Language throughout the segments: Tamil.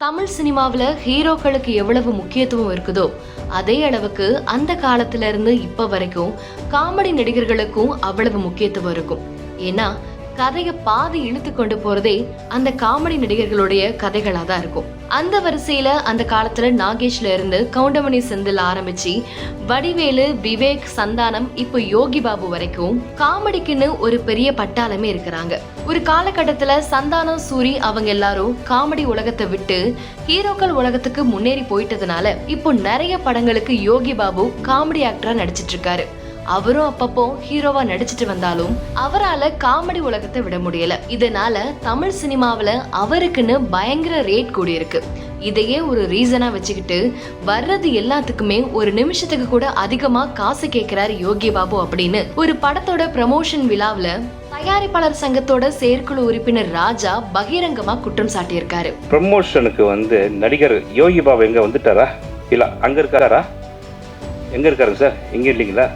தமிழ் சினிமாவில் ஹீரோக்களுக்கு எவ்வளவு முக்கியத்துவம் இருக்குதோ அதே அளவுக்கு அந்த காலத்துல இருந்து இப்ப வரைக்கும் காமெடி நடிகர்களுக்கும் அவ்வளவு முக்கியத்துவம் இருக்கும். ஏன்னா கதையை பாதி இழுத்து கொண்டு போறதே அந்த காமெடி நடிகர்களுடைய கதைகளா தான் இருக்கும். அந்த வரிசையில அந்த காலத்துல நாகேஷ்ல இருந்து கவுண்டமணி செந்தில் ஆரம்பிச்சு வடிவேலு, விவேக், சந்தானம், இப்போ யோகி பாபு வரைக்கும் காமெடிக்குன்னு ஒரு பெரிய பட்டாளமே இருக்கிறாங்க. ஒரு காலகட்டத்துல சந்தானம், சூரி அவங்க எல்லாரும் காமெடி உலகத்தை விட்டு ஹீரோக்கள் உலகத்துக்கு முன்னேறி போயிட்டதுனால இப்போ நிறைய படங்களுக்கு யோகி பாபு காமெடி ஆக்டரா நடிச்சிட்டு இருக்காரு. அவரும் அப்பப்போ ஹீரோவா நடிச்சிட்டு வந்தாலும் அவரால காமெடி உலகத்தை விட முடியல. இதனால தமிழ் சினிமாவில அவருக்குன்னு பயங்கர ரேட் கூடி இருக்கு. இதையே ஒரு ரீசனா வச்சுக்கிட்டு வர்றது எல்லாத்துக்குமே ஒரு நிமிஷத்துக்கு கூட அதிகமா காசு கேட்கிறாரு யோகி பாபு அப்படின்னு ஒரு படத்தோட ப்ரமோஷன் விழாவில தயாரிப்பாளர் சங்கத்தோட செயற்குழு உறுப்பினர் ராஜா பகிரங்கமா குற்றம் சாட்டியிருக்காரு. ப்ரமோஷனுக்கு நடிகர் யோகி பாபு எங்க வந்துட்டாரா, இல்ல அங்க இருக்காரா? எங்க இருக்காரு சார்? எங்க இல்லைங்களா?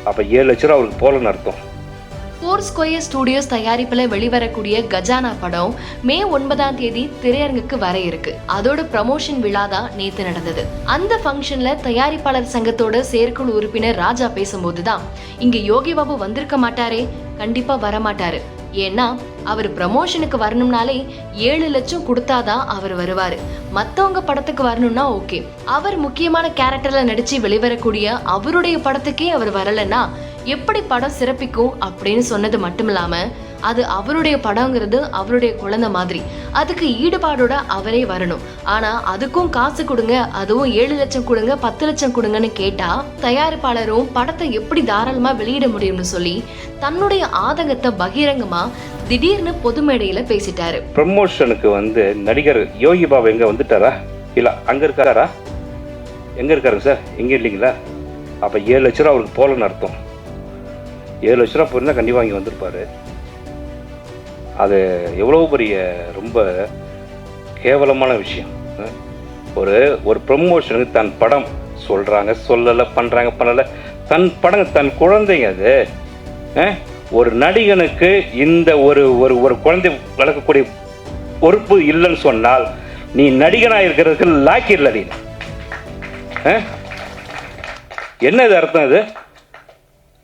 அப்ப 7 லட்சம் ரூபா அவருக்கு போலன்னு அர்த்தம். ஃபோர்ஸ்கொயர் ஸ்டுடியோஸ் தயாரிப்புல வெளிவரக்கூடிய கஜானா படம் மே 9ஆம் தேதி திரையரங்குக்கு வர இருக்கு. அதோட ப்ரமோஷன் விழா தான் நேத்து நடந்தது. அந்த ஃபங்க்ஷன்ல தயாரிப்பாளர் சங்கத்தோட செயற்குழு உறுப்பினர் ராஜா பேசும்போதுதான் இங்க யோகி பாபு வந்திருக்க மாட்டாரே, கண்டிப்பா வரமாட்டாரு. ஏன்னா அவர் ப்ரமோஷனுக்கு வரணும்னாலே 7 லட்சம் கொடுத்தாதான் அவர் வருவாரு. மத்தவங்க படத்துக்கு வரணும்னா ஓகே, அவர் முக்கியமான கேரக்டர்ல நடிச்சு வெளிவரக்கூடிய அவருடைய படத்துக்கே அவர் வரலன்னா எப்படி படம் சிறப்பிக்கும் அப்படின்னு சொன்னது மட்டும் இல்லாம அது அவருடைய படங்கிறது அவருடைய குழந்தை மாதிரி, அதுக்கு ஈடுபாடோட அவரே வரணும். ஆனா அதுக்கும் காசு கொடுங்க, அதுவும் 7 லட்சம் கொடுங்க, 10 லட்சம் கொடுங்கன்னு கேட்டா தயாரிப்பாளரும் படத்தை எப்படி தாராளமா வெளியிட முடியும்னு சொல்லி தன்னுடைய ஆதங்கத்தை பகிரங்கமா திடீர்னு பொது மேடையில பேசிட்டாரு. ப்ரமோஷனுக்கு நடிகர் யோகி பாபு எங்க வந்துட்டாரா, இல்ல அங்க இருக்காரா? எங்க இருக்காருங்க சார்? எங்க இல்லைங்களா? அப்ப 7 லட்சம் ரூபா அவருக்கு போலன்னு அர்த்தம். 7 லட்ச ரூபா போயிருந்தா கண்டிப்பா இங்க வந்திருப்பாரு. அது எவ்வளவு பெரிய ரொம்ப கேவலமான விஷயம். ஒரு ப்ரமோஷனுக்கு தன் படம் சொல்றாங்க, சொல்லல, பண்றாங்க, பண்ணல, தன் படம் தன் குழந்தைங்க. அது ஒரு நடிகனுக்கு இந்த ஒரு ஒரு குழந்தை வளர்க்கக்கூடிய பொறுப்பு இல்லைன்னு சொன்னால் நீ நடிகனா இருக்கிறதுக்கு லாக்கிடல. நீ என்ன இது அர்த்தம்? இது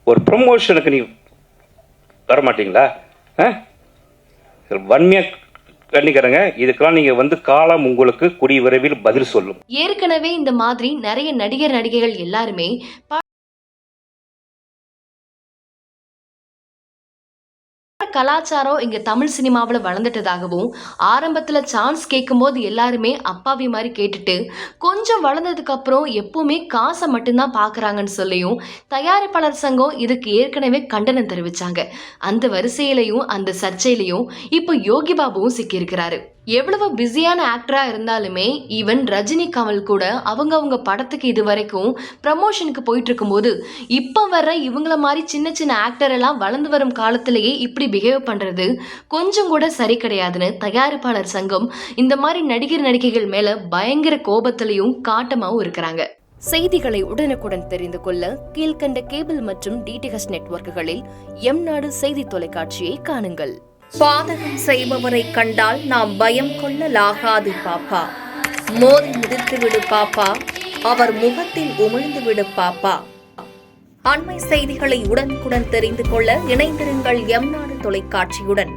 ஒரு ப்ரமோஷனுக்கு நீ வரமாட்டீங்களா? வன்மையா கண்டிக்கிறங்க. இதுக்கெல்லாம் நீங்க காலம் உங்களுக்கு கூடிய விரைவில் பதில் சொல்லும். ஏற்கனவே இந்த மாதிரி நிறைய நடிகர் நடிகைகள் எல்லாருமே கலாச்சாரம் இங்க தமிழ் சினிமாவில் வளர்ந்துட்டதாகவும் ஆரம்பத்துல சான்ஸ் கேட்கும் போது எல்லாருமே அப்பாவி மாதிரி கேட்டுட்டு கொஞ்சம் வளர்ந்ததுக்கு அப்புறம் எப்பவுமே காசை மட்டும்தான் பாக்குறாங்கன்னு சொல்லியும் தயாரிப்பாளர் சங்கம் இதுக்கு ஏற்கனவே கண்டனம் தெரிவிச்சாங்க. அந்த வரிசையிலையும் அந்த சர்ச்சையிலையும் இப்போ யோகி பாபுவும் சிக்கியிருக்கிறாரு. எவ்வளவு பிஸியான ஆக்டரா இருந்தாலுமே ஈவன் ரஜினி, கமல் கூட அவங்க படத்துக்கு இது வரைக்கும் ப்ரமோஷனுக்கு போயிட்டு இருக்கும் போது இப்ப வர்ற இவங்கள மாதிரி சின்ன சின்ன ஆக்டர் எல்லாம் வளர்ந்து வரும் காலத்திலேயே இப்படி பிஹேவ் பண்றது கொஞ்சம் கூட சரி கிடையாதுன்னு தயாரிப்பாளர் சங்கம் இந்த மாதிரி நடிகர் நடிகைகள் மேல பயங்கர கோபத்திலையும் காட்டமாவும் இருக்கிறாங்க. செய்திகளை உடனுக்குடன் தெரிந்து கொள்ள கீழ்கண்ட கேபிள் மற்றும் DTH நெட்வொர்க்குகளில் எம்நாடு செய்தி தொலைக்காட்சியை காணுங்கள். பாதகம் செய்பவரை கண்டால் நாம் பயம் கொள்ளலாகாது பாப்பா. மோதி மிதித்து விடு பாப்பா, அவர் முகத்தில் உமிழ்ந்து விடு பாப்பா. அண்மை செய்திகளை உடனுக்குடன் தெரிந்து கொள்ள இணைந்திருங்கள் எம்நாடு தொலைக்காட்சியுடன்.